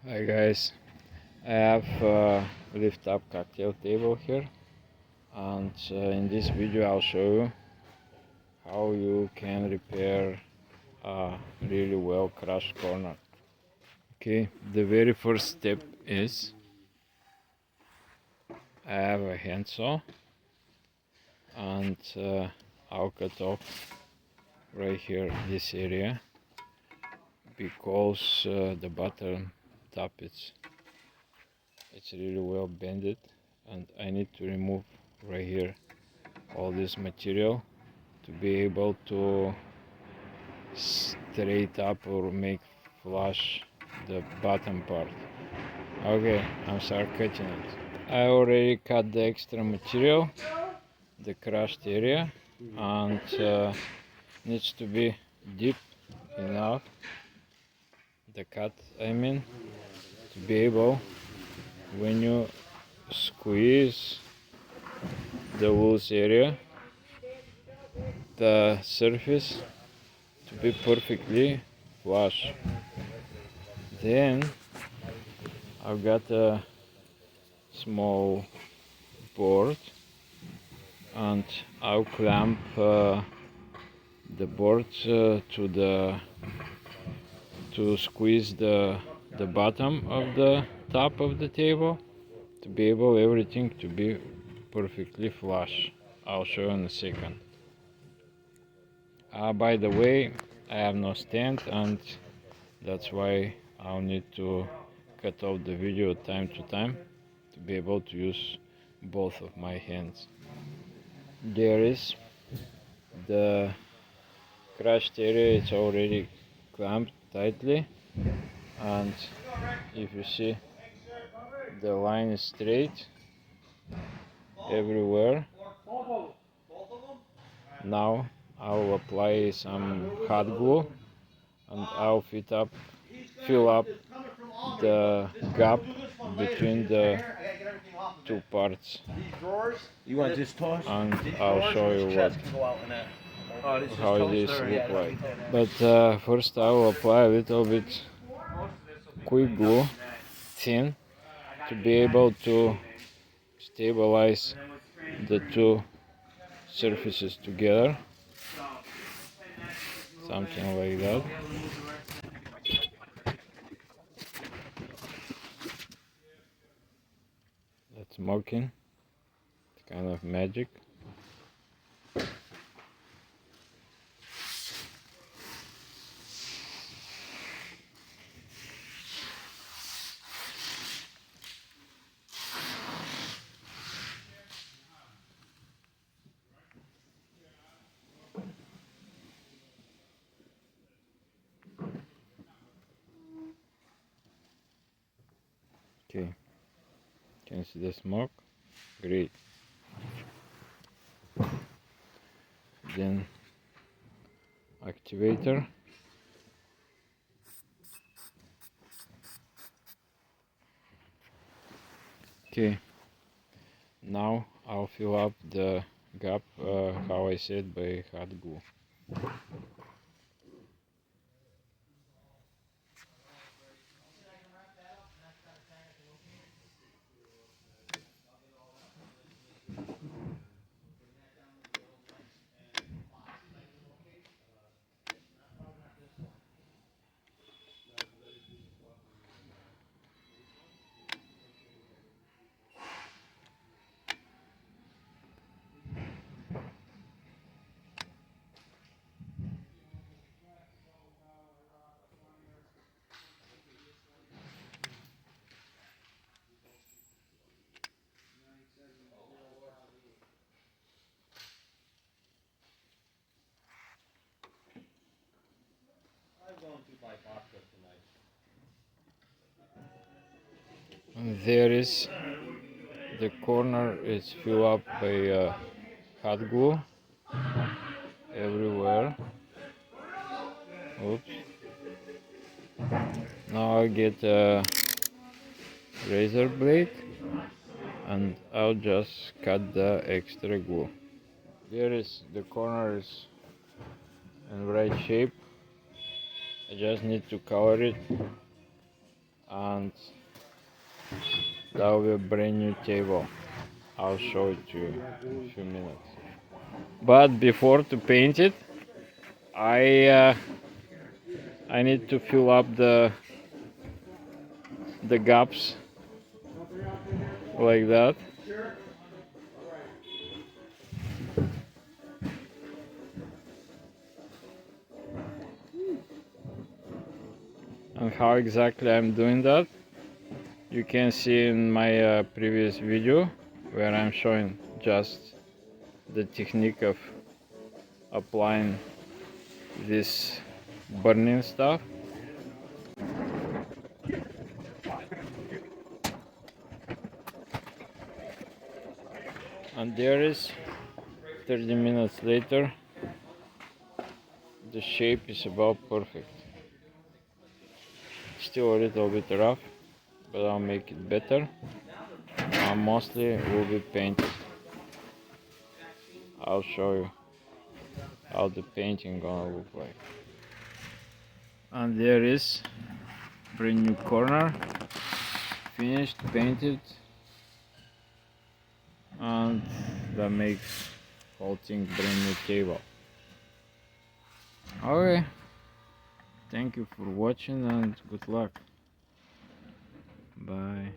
Hi guys, I have a lift up cocktail table here, and in this video I'll show you how you can repair a really well crushed corner. Okay, the very first step is I have a handsaw and I'll cut off right here this area because the bottom top it's really well bended, and I need to remove right here all this material to be able to straight up or make flush the bottom part. Okay, I'm start cutting it. I already cut the extra material, the crushed area, and needs to be deep enough, the cut I mean, to be able, when you squeeze the loose area, the surface to be perfectly flush. Then I've got a small board and I'll clamp the board to squeeze the bottom of the top of the table to be able everything to be perfectly flush. I'll show you in a second. By the way, I have no stand, and that's why I'll need to cut off the video time to time to be able to use both of my hands. There is the crushed area, it's already clamped tightly, and if you see, the line is straight everywhere. Now I'll apply some hot glue and I'll fill up the gap between the two parts. You want this toss? And I'll show you how this look like. But first I will apply a little bit quick glue, thin, to be able to stabilize the two surfaces together, something like that. That's smoking, it's kind of magic. Okay, can you see the smoke? Great. Then activator. Okay, now I'll fill up the gap how I said, by hot glue. And there is the corner is filled up by hot glue everywhere. Oops. Now I get a razor blade and I'll just cut the extra glue. There is the corner is in right shape. I just need to color it and that will be a brand new table. I'll show it to you in a few minutes. But before to paint it, I need to fill up the gaps like that. And how exactly I'm doing that, you can see in my previous video where I'm showing just the technique of applying this burning stuff. And there is 30 minutes later, the shape is about perfect. Still a little bit rough, but I'll make it better. Mostly it will be painted. I'll show you how the painting gonna look like. And there is brand new corner, finished, painted, and that makes whole thing brand new table. Okay, thank you for watching and good luck. Bye.